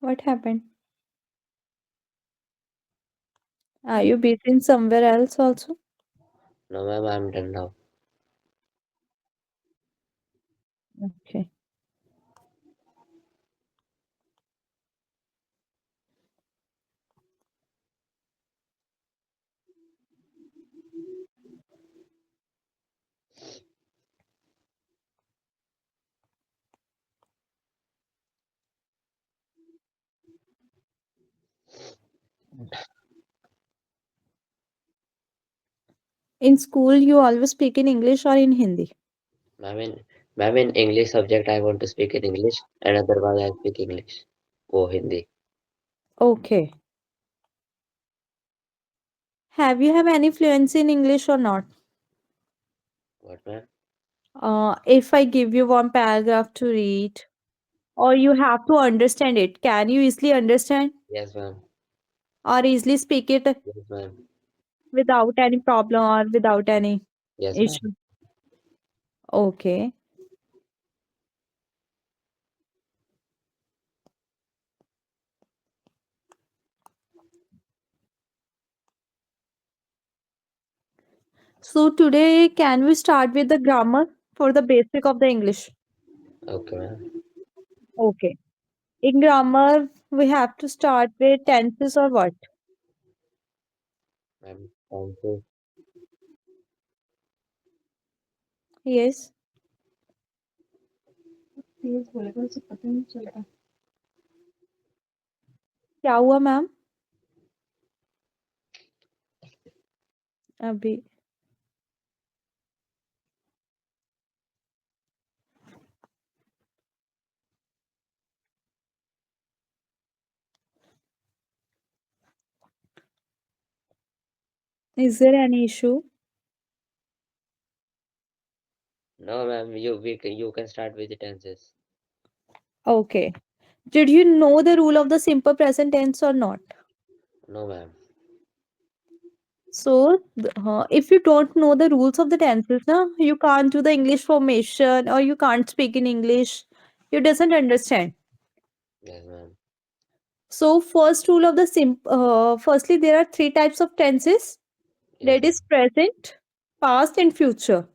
What happened? Are you busy in somewhere else also? No, ma'am, I'm done now. Okay. In school, you always speak in English or in Hindi? Ma'am, in English subject, I want to speak in English, and otherwise I speak English. Oh, Hindi. Okay. Have you have any fluency in English or not? What, ma'am? If I give you one paragraph to read, or you have to understand it, can you easily understand Yes, ma'am. or easily speak it Yes, ma'am. without any problem or without any Yes, ma'am. issue? Okay. So today, can we start with the grammar for the basic of the English? Okay, ma'am. Okay. In grammar, we have to start with tenses or what? Ma'am, thank you. Yes. क्या हुआ ma'am अभी Is there any issue? No, ma'am, you can start with the tenses. Okay. Did you know the rule of the simple present tense or not? No, ma'am. So, if you don't know the rules of the tenses, na, you can't do the English formation or you can't speak in English. You doesn't understand. Yes, ma'am. So, first rule of the firstly, there are three types of tenses. Yes, That ma'am. is present, past, and future.